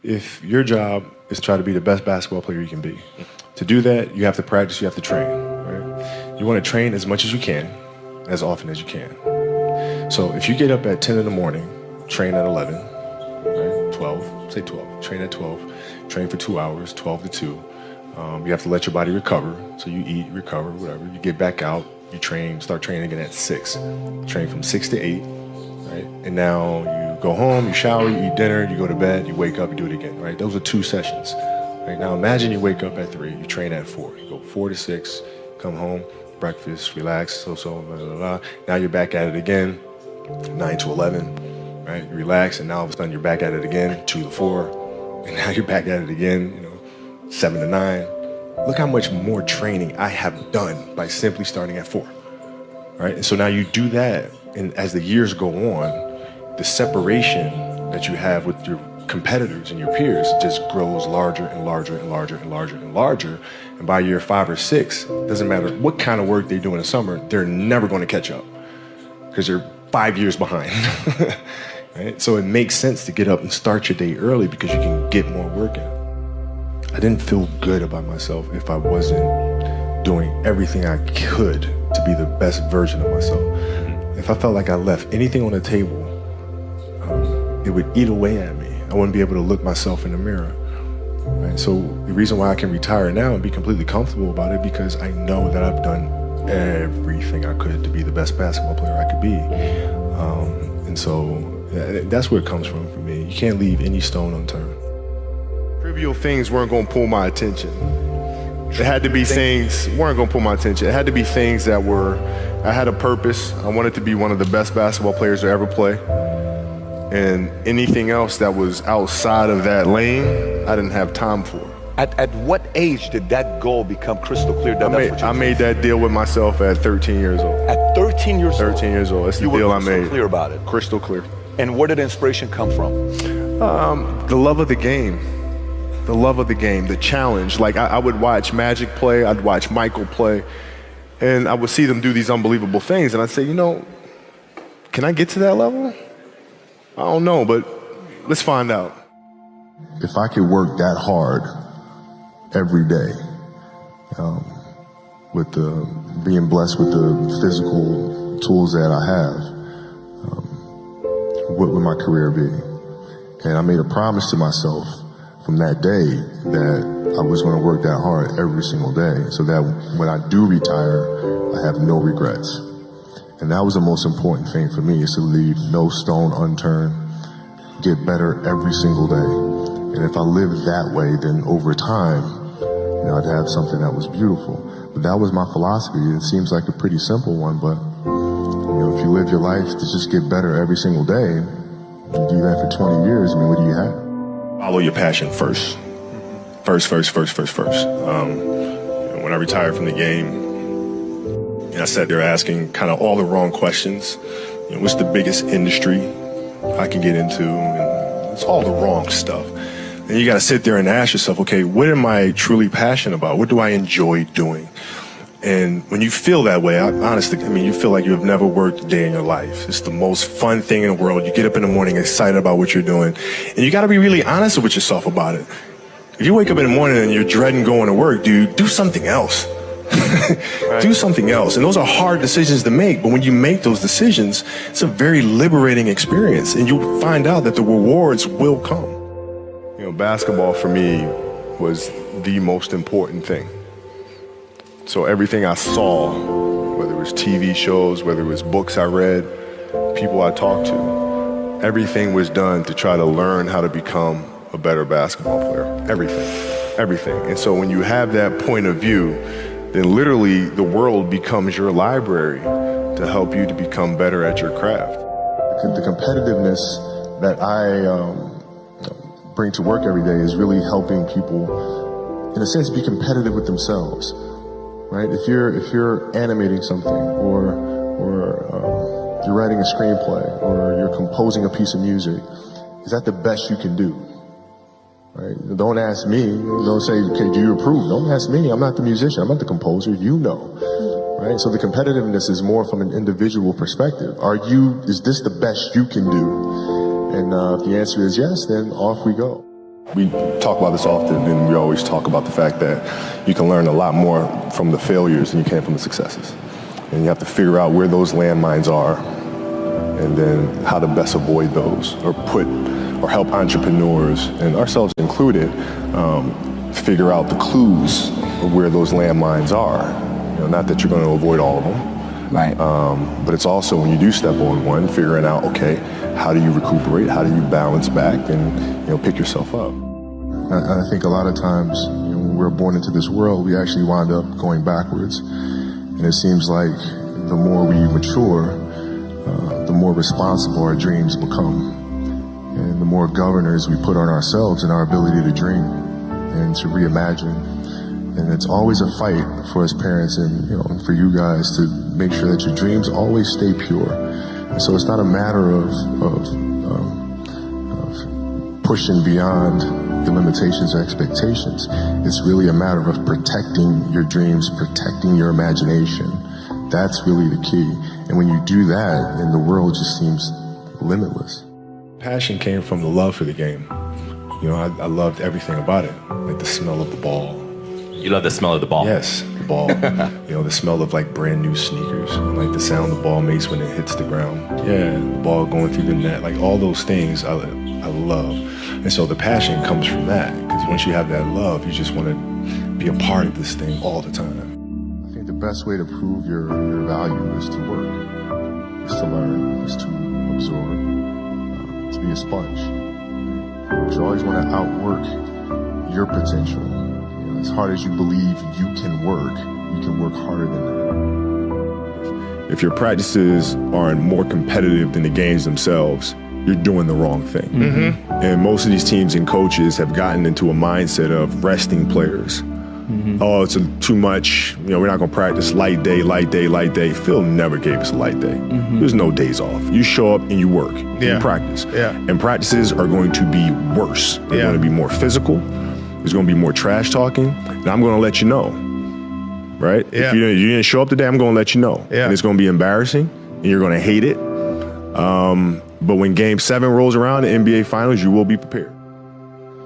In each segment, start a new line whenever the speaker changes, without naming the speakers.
if your job is to try to be the best basketball player you can be, to do that, you have to practice, you have to train, right? You want to train as much as you can, as often as you can. So if you get up at 10 in the morning, train at 11, right? 12, say 12, train at 12, train for 2 hours, 12 to 2. You have to let your body recover. So you eat, recover, whatever. You get back out, you train, start training again at 6. Train from 6 to 8, right? And now you go home, you shower, you eat dinner, you go to bed, you wake up, you do it again, right? Those are 2 sessions. Right? Now imagine you wake up at 3, you train at 4. You go 4 to 6, come home, breakfast, relax, blah, blah, blah. Now you're back at it again, 9 to 11, right? You relax, and now all of a sudden you're back at it again, 2 to 4, and now you're back at it again, 7 to 9. Look how much more training I have done by simply starting at 4, right? And so now you do that, and as the years go on, the separation that you have with your competitors and your peers just grows larger and larger and larger and larger and larger. And by year 5 or 6, doesn't matter what kind of work they do in the summer, they're never going to catch up because they're 5 years behind. Right? So it makes sense to get up and start your day early because you can get more work in. I didn't feel good about myself if I wasn't doing everything I could to be the best version of myself. If I felt like I left anything on the table, it would eat away at me. I wouldn't be able to look myself in the mirror. Right? So the reason why I can retire now and be completely comfortable about it because I know that I've done everything I could to be the best basketball player I could be. And so that's where it comes from for me. You can't leave any stone unturned. Trivial things weren't going to pull my attention. It had to be things weren't going to pull my attention. It had to be things that I had a purpose. I wanted to be one of the best basketball players to ever play. And anything else that was outside of that lane, I didn't have time for.
At what age did that goal become crystal clear?
I made that deal with myself at 13 years old.
At 13 years old?
13 years old. That's the deal I made.
You were crystal clear about it?
Crystal clear.
And where did inspiration come from?
The love of the game. The love of the game, the challenge. Like I would watch Magic play, I'd watch Michael play, and I would see them do these unbelievable things, and I'd say, can I get to that level? I don't know, but let's find out. If I could work that hard every day, with being blessed with the physical tools that I have, what would my career be? And I made a promise to myself from that day that I was going to work that hard every single day so that when I do retire, I have no regrets. And that was the most important thing for me, is to leave no stone unturned, get better every single day. And if I lived that way, then over time, I'd have something that was beautiful. But that was my philosophy. It seems like a pretty simple one, but if you live your life to just get better every single day, you do that for 20 years, what do you have? Follow your passion first. First. When I retired from the game, I sat there asking kind of all the wrong questions. What's the biggest industry I can get into? And it's all the wrong stuff. And you got to sit there and ask yourself, okay, what am I truly passionate about? What do I enjoy doing? And when you feel that way, honestly, you feel like you have never worked a day in your life. It's the most fun thing in the world. You get up in the morning excited about what you're doing. And you got to be really honest with yourself about it. If you wake up in the morning and you're dreading going to work, dude, do something else. Do something else. And those are hard decisions to make. But when you make those decisions, it's a very liberating experience. And you'll find out that the rewards will come. Basketball for me was the most important thing. So everything I saw, whether it was TV shows, whether it was books I read, people I talked to, everything was done to try to learn how to become a better basketball player. Everything. And so when you have that point of view, then literally the world becomes your library to help you to become better at your craft. The competitiveness that I bring to work every day is really helping people, in a sense, be competitive with themselves. Right? If you're animating something, or you're writing a screenplay, or you're composing a piece of music, is that the best you can do? Right? Don't ask me. Don't say, okay, do you approve? Don't ask me. I'm not the musician. I'm not the composer. You know. Right? So the competitiveness is more from an individual perspective. Is this the best you can do? And if the answer is yes, then off we go. We talk about this often, and we always talk about the fact that you can learn a lot more from the failures than you can from the successes. And you have to figure out where those landmines are and then how to best avoid those, or help entrepreneurs, and ourselves included, figure out the clues of where those landmines are. Not that you're going to avoid all of them,
right?
But it's also, when you do step on one, figuring out, okay, how do you recuperate? How do you balance back and pick yourself up? I think a lot of times, when we're born into this world, we actually wind up going backwards. And it seems like the more we mature, the more responsible our dreams become. And the more governors we put on ourselves and our ability to dream and to reimagine. And it's always a fight for us parents and for you guys to make sure that your dreams always stay pure. And so it's not a matter of pushing beyond the limitations or expectations. It's really a matter of protecting your dreams, protecting your imagination. That's really the key. And when you do that, then the world just seems limitless. Passion came from the love for the game. I loved everything about it, like the smell of the ball.
You love the smell of the ball?
Yes, the ball. The smell of like brand new sneakers, and like the sound the ball makes when it hits the ground. Yeah, the ball going through the net, like all those things I love. And so the passion comes from that, because once you have that love, you just want to be a part of this thing all the time. I think the best way to prove your value is to work, is to learn, is to absorb, to be a sponge. You always want to outwork your potential. As hard as you believe you can work harder than that. If your practices aren't more competitive than the games themselves, you're doing the wrong thing. Mm-hmm. And most of these teams and coaches have gotten into a mindset of resting players. Mm-hmm. Oh, it's too much. We're not going to practice light day. Phil never gave us a light day. Mm-hmm. There's no days off. You show up and you work. You practice. Yeah. And practices are going to be worse. They're going to be more physical. There's going to be more trash talking. And I'm going to let you know. Right? Yeah. If you didn't show up today, I'm going to let you know. Yeah. And it's going to be embarrassing. And you're going to hate it. But when Game 7 rolls around, the NBA Finals, you will be prepared.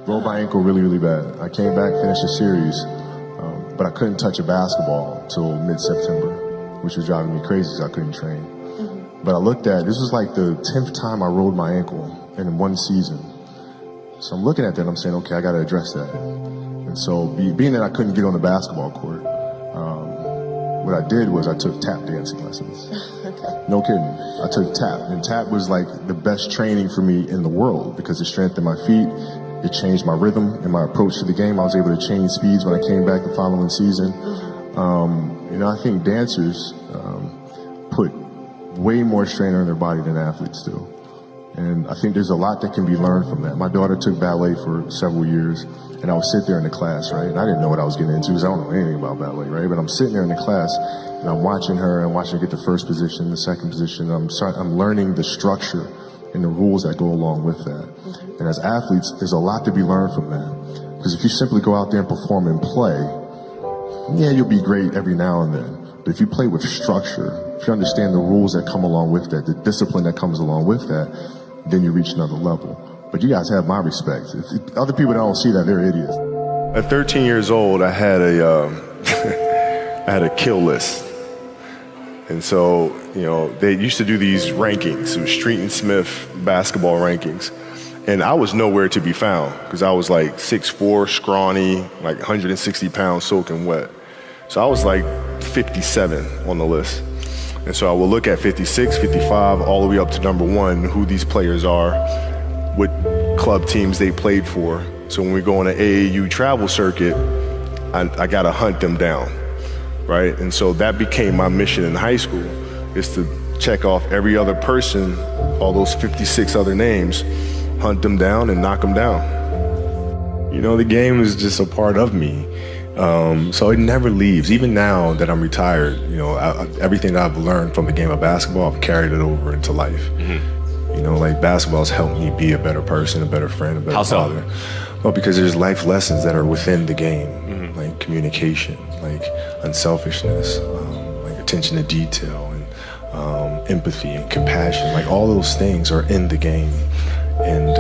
Rolled my ankle really, really bad. I came back, finished the series, but I couldn't touch a basketball until mid-September, which was driving me crazy because I couldn't train. Mm-hmm. But I looked at, this was like the 10th time I rolled my ankle in one season. So I'm looking at that and I'm saying, okay, I got to address that. And so being that I couldn't get on the basketball court, what I did was I took tap dancing lessons. Okay. No kidding. I took tap, and tap was like the best training for me in the world because it strengthened my feet. It changed my rhythm and my approach to the game. I was able to change speeds when I came back the following season. I think dancers put way more strain on their body than athletes do. And I think there's a lot that can be learned from that. My daughter took ballet for several years, and I would sit there in the class, right? And I didn't know what I was getting into because I don't know anything about ballet, right? But I'm sitting there in the class, and I'm watching her get the first position, the second position. I'm learning the structure and the rules that go along with that. Mm-hmm. And as athletes, there's a lot to be learned from that. Because if you simply go out there and perform and play, yeah, you'll be great every now and then. But if you play with structure, if you understand the rules that come along with that, the discipline that comes along with that, then you reach another level. But you guys have my respect. If other people that don't see that, they're idiots. At 13 years old, I had a kill list. And so, they used to do these rankings. It was Street and Smith basketball rankings. And I was nowhere to be found because I was like 6'4", scrawny, like 160 pounds soaking wet. So I was like 57 on the list. And so I will look at 56, 55, all the way up to number 1, who these players are, what club teams they played for. So when we go on an AAU travel circuit, I got to hunt them down, right? And so that became my mission in high school, is to check off every other person, all those 56 other names, hunt them down and knock them down. The game is just a part of me. So it never leaves. Even now that I'm retired, everything that I've learned from the game of basketball, I've carried it over into life. Mm-hmm. Like basketball's helped me be a better person, a better friend, a better father. Well, because there's life lessons that are within the game, mm-hmm. like communication, like unselfishness, like attention to detail, and empathy and compassion. Like all those things are in the game. And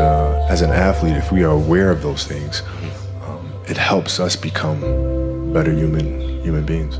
as an athlete, if we are aware of those things, it helps us become better human beings.